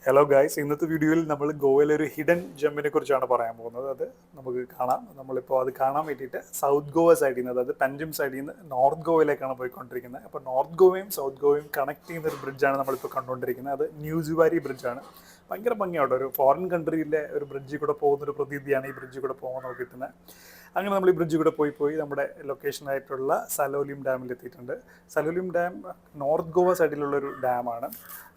Hello guys, ഇന്നത്തെ വീഡിയോയിൽ നമ്മൾ ഗോവയിലെ ഒരു ഹിഡൻ ജെമ്മിനെ കുറിച്ചാണ് പറയാൻ പോകുന്നത്. അത് നമുക്ക് കാണാം. നമ്മളിപ്പോൾ അത് കാണാൻ വേണ്ടിയിട്ട് സൗത്ത് ഗോവ സൈഡിൽ നിന്ന്, അതായത് പഞ്ചിം സൈഡിൽ നിന്ന് നോർത്ത് ഗോവയിലേക്കാണ് പോയിക്കൊണ്ടിരിക്കുന്നത്. അപ്പോൾ നോർത്ത് ഗോവയും സൗത്ത് ഗോവയും കണക്ട് ചെയ്യുന്ന ഒരു ബ്രിഡ്ജാണ് നമ്മളിപ്പോൾ കണ്ടുകൊണ്ടിരിക്കുന്നത്. അത് ന്യൂസുവാരി ബ്രിഡ്ജാണ്. ഭയങ്കര ഭംഗിയാണ്. ഒരു ഫോറിൻ കൺട്രിയിലെ ഒരു ബ്രിഡ്ജിൽ കൂടെ പോകുന്നൊരു പ്രതീതിയാണ് ഈ ബ്രിഡ്ജിൽ കൂടെ പോകുമ്പോൾ നമുക്ക് കിട്ടുന്നത്. അങ്ങനെ നമ്മൾ ഈ ബ്രിഡ്ജിൽ കൂടെ പോയി നമ്മുടെ ലൊക്കേഷനായിട്ടുള്ള സലോലിം ഡാമിൽ എത്തിയിട്ടുണ്ട്. സലോലിം ഡാം നോർത്ത് ഗോവ സൈഡിലുള്ളൊരു ഡാമാണ്.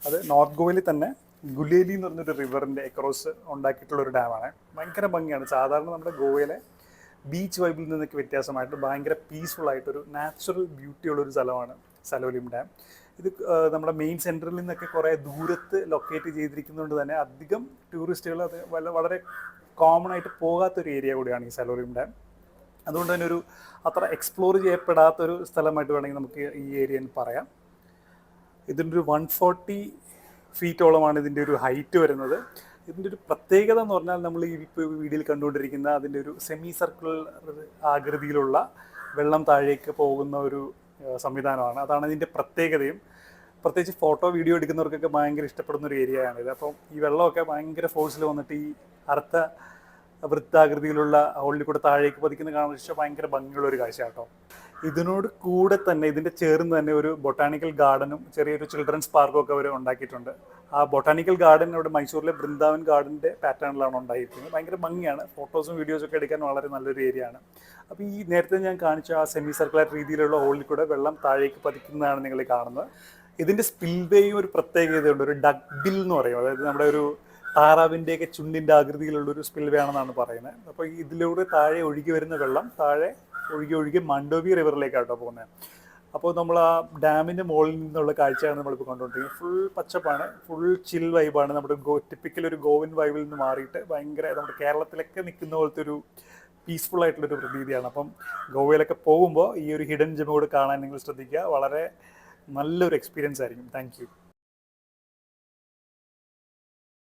അത് നോർത്ത് ഗോവയിൽ തന്നെ ഗുലേലി എന്ന് പറഞ്ഞൊരു റിവറിൻ്റെ എക്രോസ് ഉണ്ടാക്കിയിട്ടുള്ള ഒരു ഡാമാണ്. ഭയങ്കര ഭംഗിയാണ്. സാധാരണ നമ്മുടെ ഗോവയിലെ ബീച്ച് വൈബിൽ നിന്നൊക്കെ വ്യത്യാസമായിട്ട് ഭയങ്കര പീസ്ഫുൾ ആയിട്ടൊരു നാച്ചുറൽ ബ്യൂട്ടിയുള്ളൊരു സ്ഥലമാണ് സലോലിം ഡാം. ഇത് നമ്മുടെ മെയിൻ സെൻറ്ററിൽ നിന്നൊക്കെ കുറേ ദൂരത്ത് ലൊക്കേറ്റ് ചെയ്തിരിക്കുന്നതുകൊണ്ട് തന്നെ അധികം ടൂറിസ്റ്റുകൾ അത് വളരെ കോമൺ ആയിട്ട് പോകാത്തൊരു ഏരിയ കൂടിയാണ് ഈ സലോലിം ഡാം. അതുകൊണ്ട് തന്നെ ഒരു അത്ര എക്സ്പ്ലോർ ചെയ്യപ്പെടാത്തൊരു സ്ഥലമായിട്ട് വേണമെങ്കിൽ നമുക്ക് ഈ ഏരിയയിൽ പറയാം. ഇതിൻ്റെ ഒരു 140 ഫീറ്റോളമാണ് ഇതിൻ്റെ ഒരു ഹൈറ്റ് വരുന്നത്. ഇതിൻ്റെ ഒരു പ്രത്യേകത എന്ന് പറഞ്ഞാൽ നമ്മൾ ഈ ഇപ്പോൾ വീഡിയോയിൽ കണ്ടുകൊണ്ടിരിക്കുന്ന അതിൻ്റെ ഒരു സെമി സർക്കിൾ ആകൃതിയിലുള്ള വെള്ളം താഴേക്ക് പോകുന്ന ഒരു സംവിധാനമാണ്. അതാണ് ഇതിൻ്റെ പ്രത്യേകതയും. പ്രത്യേകിച്ച് ഫോട്ടോ വീഡിയോ എടുക്കുന്നവർക്കൊക്കെ ഭയങ്കര ഇഷ്ടപ്പെടുന്ന ഒരു ഏരിയയാണിത്. അപ്പം ഈ വെള്ളമൊക്കെ ഭയങ്കര ഫോഴ്സിൽ വന്നിട്ട് ഈ അർത്ഥ വൃത്താകൃതിയിലുള്ള ഹോളിൽ കൂടെ താഴേക്ക് പതിക്കുന്ന കാണാൻ വെച്ചാൽ ഭയങ്കര ഭംഗിയുള്ള ഒരു കാഴ്ച കേട്ടോ. ഇതിനോട് കൂടെ തന്നെ ഇതിൻ്റെ ചേർന്ന് തന്നെ ഒരു ബൊട്ടാണിക്കൽ ഗാർഡനും ചെറിയൊരു ചിൽഡ്രൻസ് പാർക്കും ഒക്കെ അവർ ഉണ്ടാക്കിയിട്ടുണ്ട്. ആ ബൊട്ടാണിക്കൽ ഗാർഡൻ ഇവിടെ മൈസൂരിലെ ബൃന്ദാവൻ ഗാർഡൻ്റെ പാറ്റേണിലാണ് ഉണ്ടായിരിക്കുന്നത്. ഭയങ്കര ഭംഗിയാണ്. ഫോട്ടോസും വീഡിയോസും ഒക്കെ എടുക്കാൻ വളരെ നല്ലൊരു ഏരിയ ആണ്. അപ്പോൾ ഈ നേരത്തെ ഞാൻ കാണിച്ച ആ സെമി സർക്കുലർ രീതിയിലുള്ള ഹോളിൽ കൂടെ വെള്ളം താഴേക്ക് പതിക്കുന്നതാണ് നിങ്ങൾ കാണുന്നത്. ഇതിൻ്റെ സ്പിൽവേയും ഒരു പ്രത്യേകതയുണ്ട്. ഒരു ഡക്ക് ബിൽ എന്ന് പറയും. അതായത് നമ്മുടെ ഒരു താറാവിൻ്റെയൊക്കെ ചുണ്ടിൻ്റെ ആകൃതിയിലുള്ളൊരു സ്പിൽവേ ആണെന്നാണ് പറയുന്നത്. അപ്പോൾ ഇതിലൂടെ താഴെ ഒഴുകി വരുന്ന വെള്ളം താഴെ ഒഴുകി മണ്ടോവി റിവറിലേക്കാട്ടോ പോകുന്നത്. അപ്പോൾ നമ്മൾ ആ ഡാമിൻ്റെ മുകളിൽ നിന്നുള്ള കാഴ്ചയാണ് നമ്മളിപ്പോൾ കണ്ടുകൊണ്ടിരിക്കുന്നത്. ഫുൾ പച്ചപ്പാണ്, ഫുൾ ചിൽ വൈബാണ്. നമ്മുടെ ടിപ്പിക്കൽ ഒരു ഗോവൻ വൈബിൽ നിന്ന് മാറിയിട്ട് ഭയങ്കര നമ്മുടെ കേരളത്തിലൊക്കെ നിൽക്കുന്ന പോലത്തെ ഒരു പീസ്ഫുൾ ആയിട്ടുള്ളൊരു പ്രതീതിയാണ്. അപ്പം ഗോവയിലൊക്കെ പോകുമ്പോൾ ഈ ഒരു ഹിഡൻ ജെം കൂടെ കാണാൻ നിങ്ങൾ ശ്രദ്ധിക്കുക. വളരെ നല്ലൊരു എക്സ്പീരിയൻസ് ആയിരിക്കും. Thank you.